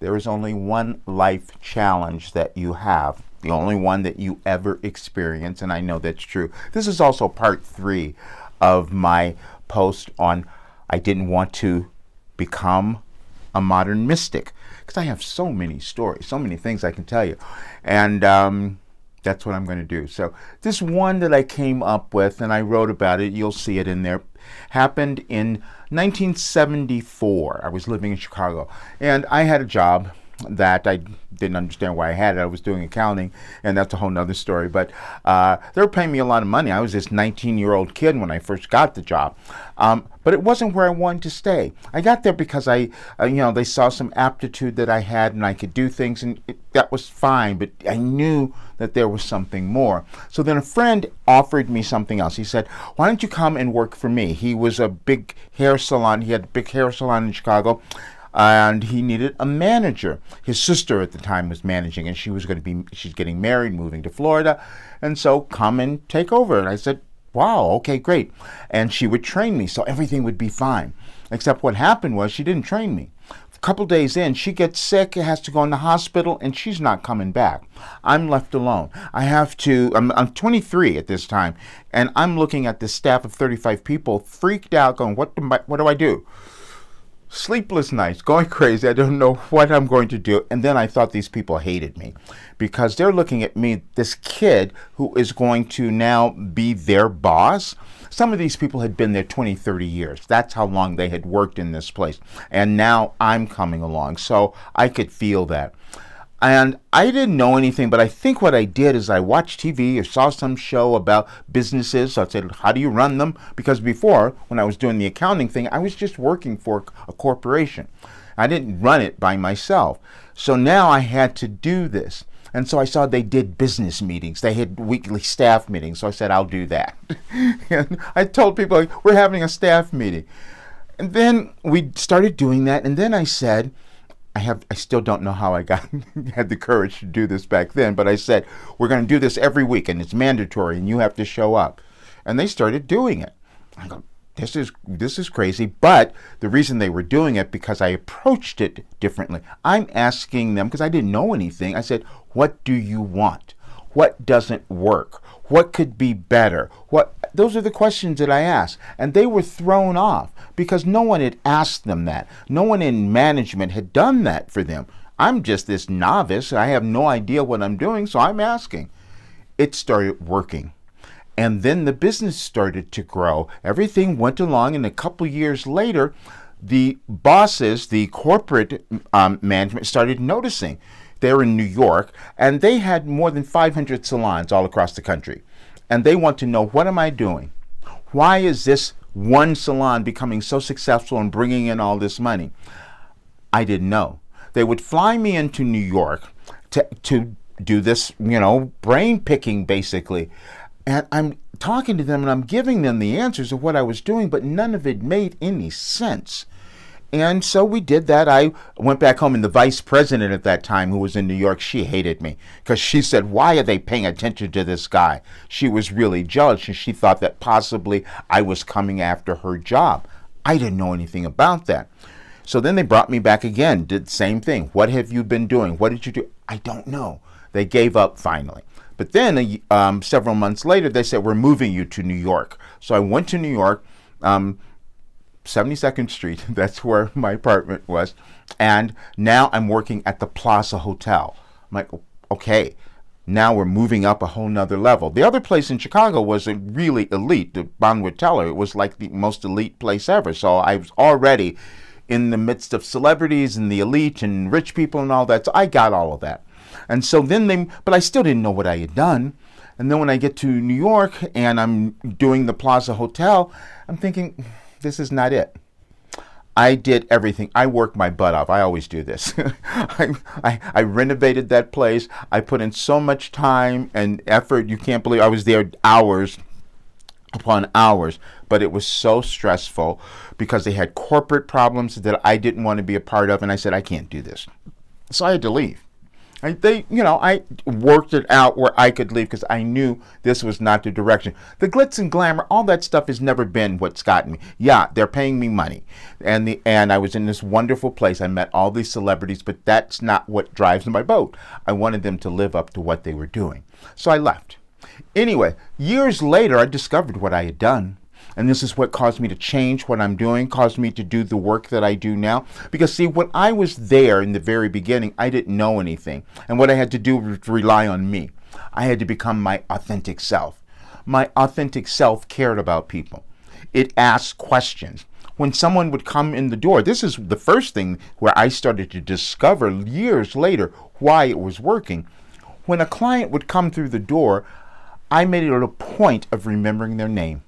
there is only one life challenge that you have, the only one that you ever experience, and I know that's true. This is also part 3 of my post on I didn't want to become a modern mystic, because I have so many stories, so many things I can tell you, and that's what I'm going to do. So this one that I came up with, and I wrote about it, you'll see it in there, happened in 1974. I was living in Chicago, and I had a job that I didn't understand why I had it. I was doing accounting, and that's a whole nother story. But they were paying me a lot of money. I was this 19-year-old kid when I first got the job. But it wasn't where I wanted to stay. I got there because they saw some aptitude that I had, and I could do things, and that was fine. But I knew that there was something more. So then a friend offered me something else. He said, "Why don't you come and work for me?" He was a big hair salon. He had a big hair salon in Chicago, and he needed a manager. His sister at the time was managing, and she's getting married, moving to Florida, and so come and take over. And I said, wow, okay, great. And she would train me, so everything would be fine. Except what happened was she didn't train me. A couple days in, she gets sick, has to go in the hospital, and she's not coming back. I'm left alone. I'm 23 at this time, and I'm looking at this staff of 35 people, freaked out, going, what do I do? Sleepless nights, going crazy. I don't know what I'm going to do. And then I thought these people hated me because they're looking at me, this kid who is going to now be their boss. Some of these people had been there 20, 30 years. That's how long they had worked in this place. And now I'm coming along. So I could feel that. And I didn't know anything, but I think what I did is I watched TV or saw some show about businesses. So I said, how do you run them? Because before, when I was doing the accounting thing, I was just working for a corporation. I didn't run it by myself. So now I had to do this. And so I saw they did business meetings. They had weekly staff meetings. So I said, I'll do that. And I told people, we're having a staff meeting. And then we started doing that. And then I said, I still don't know how I had the courage to do this back then, but I said, we're going to do this every week, and it's mandatory, and you have to show up. And they started doing it. I go, this is crazy, but the reason they were doing it, because I approached it differently. I'm asking them, because I didn't know anything, I said, what do you want? What doesn't work? What could be better? Those are the questions that I asked. And they were thrown off because no one had asked them that. No one in management had done that for them. I'm just this novice. I have no idea what I'm doing, so I'm asking. It started working. And then the business started to grow. Everything went along, and a couple years later, the bosses, the corporate management started noticing. They're in New York, and they had more than 500 salons all across the country. And they want to know, what am I doing? Why is this one salon becoming so successful and bringing in all this money? I didn't know. They would fly me into New York to do this, brain picking, basically. And I'm talking to them, and I'm giving them the answers of what I was doing, but none of it made any sense. And so we did that. I went back home, and the vice president at that time, who was in New York, she hated me because she said, why are they paying attention to this guy? She was really jealous, and she thought that possibly I was coming after her job. I didn't know anything about that. So then they brought me back again, did the same thing. What have you been doing? What did you do? I don't know. They gave up finally. But then several months later, they said, we're moving you to New York. So I went to New York, 72nd Street, that's where my apartment was, and now I'm working at the Plaza Hotel. I'm like, okay, now we're moving up a whole nother level. The other place in Chicago was a really elite, the Bonwood Teller. It was like the most elite place ever. So I was already in the midst of celebrities and the elite and rich people and all that. So I got all of that. And so then but I still didn't know what I had done. And then when I get to New York and I'm doing the Plaza Hotel, I'm thinking, this is not it. I did everything. I worked my butt off. I always do this. I renovated that place. I put in so much time and effort. You can't believe I was there hours upon hours, but it was so stressful because they had corporate problems that I didn't want to be a part of, and I said, I can't do this. So I had to leave. I worked it out where I could leave because I knew this was not the direction. The glitz and glamour, all that stuff has never been what's gotten me. Yeah, they're paying me money, and I was in this wonderful place. I met all these celebrities, but that's not what drives my boat. I wanted them to live up to what they were doing, so I left. Anyway, years later, I discovered what I had done. And this is what caused me to change what I'm doing, caused me to do the work that I do now. Because, see, when I was there in the very beginning, I didn't know anything. And what I had to do was rely on me. I had to become my authentic self. My authentic self cared about people. It asked questions. When someone would come in the door, this is the first thing where I started to discover years later why it was working. When a client would come through the door, I made it a point of remembering their name.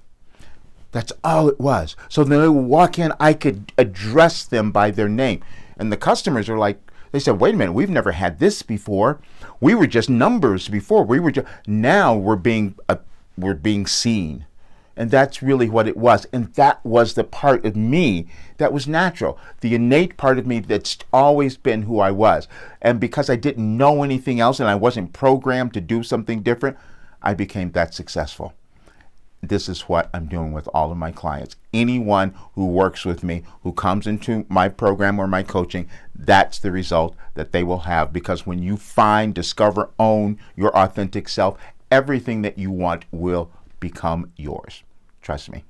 That's all it was. So then they would walk in, I could address them by their name. And the customers are like, they said, wait a minute, we've never had this before. We were just numbers before. Now we're being seen. And that's really what it was. And that was the part of me that was natural. The innate part of me that's always been who I was. And because I didn't know anything else and I wasn't programmed to do something different, I became that successful. This is what I'm doing with all of my clients. Anyone who works with me, who comes into my program or my coaching, that's the result that they will have. Because when you find, discover, own your authentic self, everything that you want will become yours. Trust me.